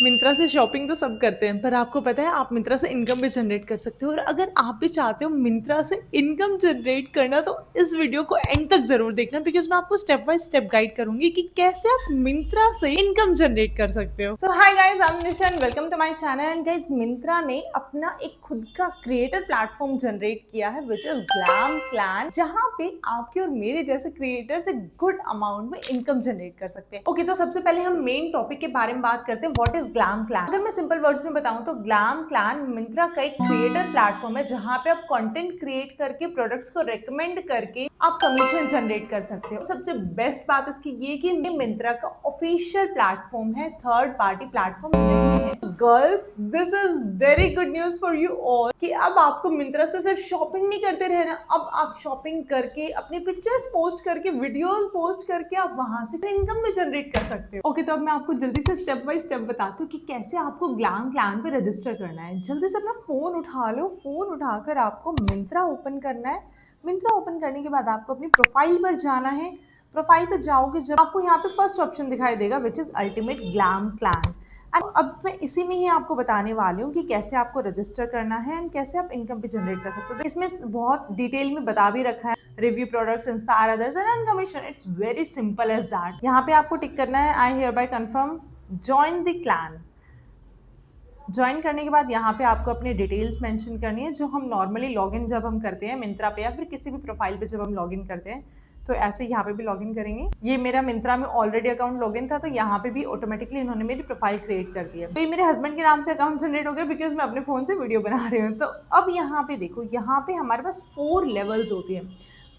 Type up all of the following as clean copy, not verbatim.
मिंत्रा से शॉपिंग तो सब करते हैं, पर आपको पता है आप मिंत्रा से इनकम भी जनरेट कर सकते हो। और अगर आप भी चाहते हो मिंत्रा से इनकम जनरेट करना, तो इस वीडियो को एंड तक जरूर देखना, बिकॉज मैं आपको स्टेप बाय स्टेप गाइड करूंगी कि कैसे आप मिंत्रा से इनकम जनरेट कर सकते हो। So hi guys, I am Nishan, welcome to my channel. And guys, Myntra ने अपना एक खुद का क्रिएटर प्लेटफॉर्म जनरेट किया है, विच इज ग्लैम क्लैन, जहां पे आपके और मेरे जैसे क्रिएटर से गुड अमाउंट में इनकम जनरेट कर सकते हैं। ओके, तो सबसे पहले हम मेन टॉपिक के बारे में बात करते हैं, व्हाट इज ग्लैम क्लैन। अगर मैं सिंपल वर्ड्स में बताऊं तो ग्लैम क्लैन मिंत्रा का एक क्रिएटर प्लेटफॉर्म है, जहां पे आप कंटेंट क्रिएट करके प्रोडक्ट्स को रेकमेंड करके आप कमीशन जनरेट कर सकते हो। सबसे बेस्ट बात इसकी ये कि ये मिंत्रा का ऑफिशियल प्लेटफॉर्म है, थर्ड पार्टी प्लेटफॉर्म नहीं है। Girls, this is very good news for you all कि अब आपको मिंत्रा से सिर्फ शॉपिंग नहीं करते रहना, अब आप शॉपिंग करके अपने पिक्चर्स पोस्ट करके, वीडियोस पोस्ट करके आप वहां से इनकम भी जनरेट कर सकते हो। ओके, तो अब मैं आपको जल्दी से स्टेप बाय स्टेप बताती हूँ कि कैसे आपको ग्लैम क्लैन पे रजिस्टर करना है। जल्दी से अपना फोन उठा लो, फोन उठाकर आपको मिंत्रा ओपन करना है। मिंत्रा ओपन करने के बाद आपको अपनी प्रोफाइल पर जाना है। प्रोफाइल पर जाओगे जब आपको यहाँ पे फर्स्ट ऑप्शन दिखाई देगा, which is ultimate glam clan. अब मैं इसी में ही आपको बताने वाली हूँ कि कैसे आपको रजिस्टर करना है एंड कैसे आप इनकम भी जनरेट कर सकते हो। तो इसमें बहुत डिटेल में बता भी रखा है, review products, inspire others and earn commission. It's very simple as that. यहाँ पे आपको टिक करना है I hereby confirm join the clan. Join करने के बाद यहाँ पे आपको अपनी डिटेल्स मेंशन करनी है, जो हम नॉर्मली लॉगिन जब हम करते हैं मिंत्रा पे या फिर किसी भी प्रोफाइल पे जब हम लॉगिन करते हैं, तो ऐसे यहाँ पे भी लॉगिन करेंगे। ये मेरा मिंत्रा में ऑलरेडी अकाउंट लॉगिन था, तो यहाँ पे भी ऑटोमेटिकली इन्होंने मेरी प्रोफाइल क्रिएट कर दी है। तो ये मेरे हस्बैंड के नाम से अकाउंट जनरेट हो गया, बिकॉज मैं अपने फोन से वीडियो बना रही हूँ। तो अब यहाँ पे देखो, यहाँ पे हमारे पास 4 लेवल्स होती है।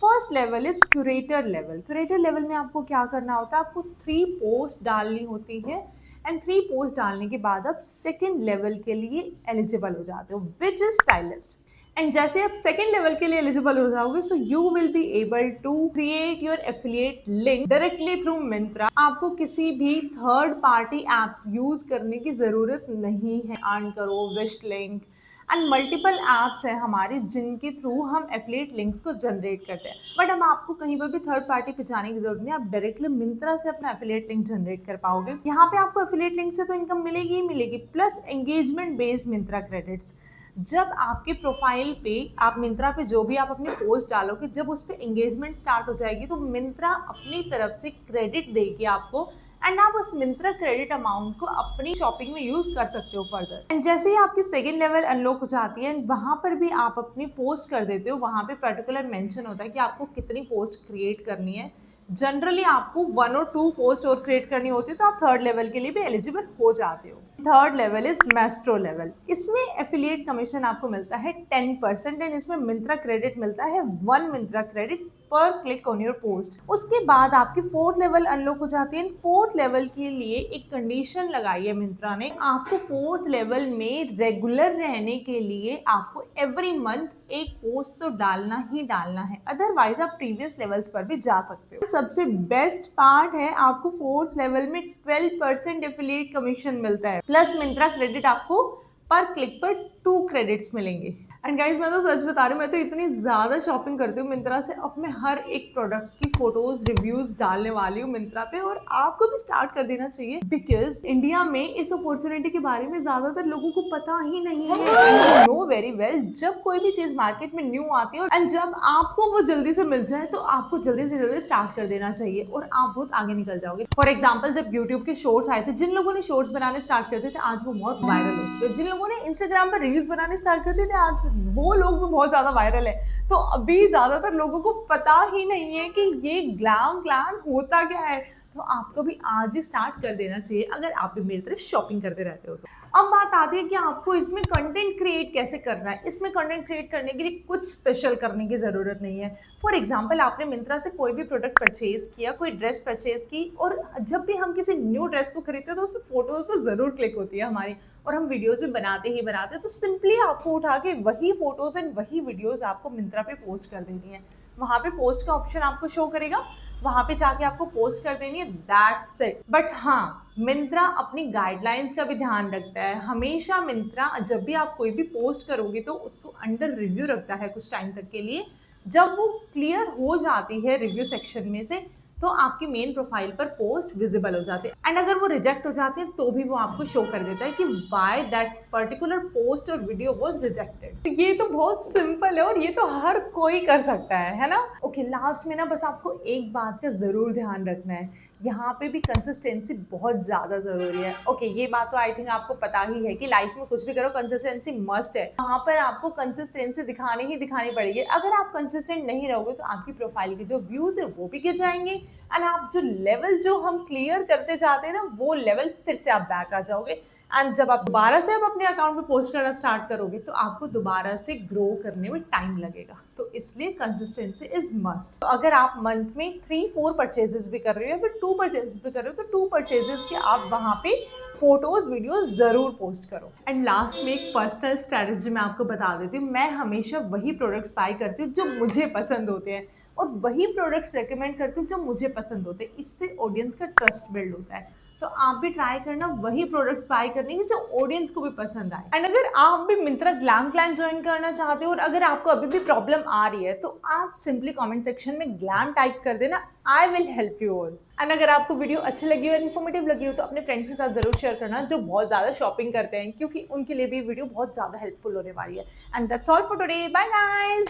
First level is curator level. Curator level में आपको क्या करना होता है, आपको 3 पोस्ट डालनी होती है एंड 3 पोस्ट डालने के बाद आप सेकेंड लेवल के लिए एलिजिबल हो जाते हो, विच इज स्टाइलिस्ट। एंड जैसे आप सेकेंड लेवल के लिए एलिजिबल हो जाओगे, so you will be able to create your affiliate link directly through Myntra. आपको किसी भी थर्ड पार्टी ऐप यूज करने की जरूरत नहीं है। अर्न करो, wish link and multiple apps हैं हमारे, जिनके थ्रू हम एफिलिएट लिंक्स को जनरेट करते हैं। बट अब आपको कहीं पर भी थर्ड पार्टी पे जाने की जरूरत नहीं, आप डायरेक्टली मिंत्रा से अपना एफिलिएट लिंक जनरेट कर पाओगे। यहाँ पे आपको एफिलिएट लिंक से तो इनकम मिलेगी ही मिलेगी, plus engagement based Myntra credits. जब आपके प्रोफाइल पे आप मिंत्रा पे जो भी आप अपनी पोस्ट डालोगे, जब उस पर एंगेजमेंट स्टार्ट हो जाएगी, तो मिंत्रा अपनी तरफ से क्रेडिट देगी आपको एंड आप उस मिंत्रा क्रेडिट अमाउंट को अपनी शॉपिंग में यूज कर सकते हो फर्दर। एंड जैसे ही आपकी सेकेंड लेवल अनलॉक हो जाती है, वहां पर भी आप अपनी पोस्ट कर देते हो। वहां पे पर्टिकुलर मेंशन होता है कि आपको कितनी पोस्ट क्रिएट करनी है। जनरली आपको 1 और 2 पोस्ट और क्रिएट करनी होती है, तो आप थर्ड लेवल के लिए भी एलिजिबल हो जाते हो। Third level is maestro level. इसमें एफिलिएट कमीशन आपको मिलता है 10% एंड इसमें मिंत्रा क्रेडिट मिलता है 1 मिंत्रा क्रेडिट पर क्लिक ऑन योर पोस्ट। उसके बाद आपकी फोर्थ लेवल अनलॉक हो जाती है। फोर्थ लेवल के लिए एक कंडीशन लगाई है मिंत्रा ने, आपको फोर्थ लेवल में रेगुलर रहने के लिए आपको एवरी मंथ एक पोस्ट तो डालना ही डालना है, अदरवाइज आप प्रीवियस लेवल्स पर भी जा सकते हो। सबसे बेस्ट पार्ट है, आपको फोर्थ लेवल में 12% एफिलिएट कमीशन मिलता है, प्लस मिंत्रा क्रेडिट आपको पर क्लिक पर 2 क्रेडिट्स मिलेंगे। एंड गाइज, मैं तो सच बता रही हूँ, मैं तो इतनी ज़्यादा शॉपिंग करती हूँ मिंत्रा से। अब मैं हर एक प्रोडक्ट की फोटोज रिव्यूज डालने वाली हूँ मिंत्रा पे, और आपको भी स्टार्ट कर देना चाहिए, बिकॉज इंडिया में इस अपॉर्चुनिटी के बारे में ज़्यादातर लोगों को पता ही नहीं है। नो वेरी वेल, जब कोई भी चीज़ मार्केट में न्यू आती है एंड जब आपको वो जल्दी से मिल जाए, तो आपको जल्दी से जल्दी स्टार्ट कर देना चाहिए और आप बहुत आगे निकल जाओगे। फॉर एग्जाम्पल, जब यूट्यूब के शॉर्ट्स आए थे, जिन लोगों ने शॉर्ट्स बनाने स्टार्ट करते थे, आज वो बहुत वायरल हो चुके हैं। जिन लोगों ने इंस्टाग्राम पर रील्स बनाने स्टार्ट करते थे, आज वो लोग भी बहुत ज्यादा वायरल है। तो अभी ज्यादातर लोगों को पता ही नहीं है कि ये ग्लैम क्लैन होता क्या है। तो आपको भी आज ही स्टार्ट कर देना चाहिए, अगर आप भी मेरी तरह शॉपिंग करते रहते हो तो। अब बात आती है कि आपको इसमें कंटेंट क्रिएट कैसे करना है। इसमें कंटेंट क्रिएट करने के लिए कुछ स्पेशल करने की ज़रूरत नहीं है। फॉर एग्जांपल, आपने मिंत्रा से कोई भी प्रोडक्ट परचेज किया, कोई ड्रेस परचेज की, और जब भी हम किसी न्यू ड्रेस को खरीदते हैं, तो उसमें फोटोज तो ज़रूर क्लिक होती है हमारी, और हम वीडियोज़ भी बनाते ही बनाते हैं। तो सिंपली आपको उठा के वही फोटोज़ एंड वही वीडियोज़ आपको मिंत्रा पे पोस्ट कर देनी है। वहाँ पे पोस्ट का ऑप्शन आपको शो करेगा, वहां पे जाके आपको पोस्ट कर देनी है, दैट्स इट। बट हाँ, मिंत्रा अपनी गाइडलाइंस का भी ध्यान रखता है। हमेशा मिंत्रा जब भी आप कोई भी पोस्ट करोगे, तो उसको अंडर रिव्यू रखता है कुछ टाइम तक के लिए। जब वो क्लियर हो जाती है रिव्यू सेक्शन में से, तो आपकी मेन प्रोफाइल पर पोस्ट विजिबल हो जाते हैं। एंड अगर वो रिजेक्ट हो जाते हैं तो भी वो आपको शो कर देता है कि वाई दैट पर्टिकुलर पोस्ट और वीडियो वॉज रिजेक्टेड। तो ये तो बहुत सिंपल है और ये तो हर कोई कर सकता है ना। ओके, लास्ट में ना बस आपको एक बात का जरूर ध्यान रखना है, यहाँ पे भी कंसिस्टेंसी बहुत ज़्यादा ज़रूरी है। ओके, ये बात तो आई थिंक आपको पता ही है कि लाइफ में कुछ भी करो कंसिस्टेंसी मस्ट है। वहाँ पर आपको कंसिस्टेंसी दिखानी ही दिखानी पड़ेगी। अगर आप कंसिस्टेंट नहीं रहोगे तो आपकी प्रोफाइल के जो व्यूज़ है वो भी गिर जाएंगे एंड आप जो लेवल जो हम क्लियर करते जाते हैं ना वो लेवल फिर से आप बैक आ जाओगे। एंड जब आप दोबारा से अपने अकाउंट पे पोस्ट करना स्टार्ट करोगे तो आपको दोबारा से ग्रो करने में टाइम लगेगा। तो इसलिए कंसिस्टेंसी इज मस्ट। तो अगर आप मंथ में 3-4 परचेजेस भी कर रहे हो या फिर 2 परचेजेस भी कर रहे हो तो 2 परचेजेस के आप वहाँ पे फोटोज वीडियोस जरूर पोस्ट करो। एंड लास्ट में एक पर्सनल स्ट्रेटेजी मैं आपको बता देती हूँ। मैं हमेशा वही प्रोडक्ट्स बाय करती हूँ जो मुझे पसंद होते हैं और वही प्रोडक्ट्स रेकमेंड करती हूँ जो मुझे पसंद होते हैं। इससे ऑडियंस का ट्रस्ट बिल्ड होता है। तो आप भी ट्राई करना वही प्रोडक्ट्स बाय करने की जो ऑडियंस को भी पसंद आए। एंड अगर आप भी मिंत्रा ग्लैम क्लैन ज्वाइन करना चाहते हो और अगर आपको अभी भी प्रॉब्लम आ रही है तो आप सिंपली कमेंट सेक्शन में ग्लैम टाइप कर देना, I will help you all. And अगर आपको वीडियो अच्छी लगी हो और इन्फॉर्मेटिव लगी हो तो अपने फ्रेंड्स के साथ जरूर शेयर करना जो बहुत ज़्यादा शॉपिंग करते हैं, क्योंकि उनके लिए भी वीडियो बहुत ज़्यादा हेल्पफुल होने वाली है। And that's all for today, bye guys.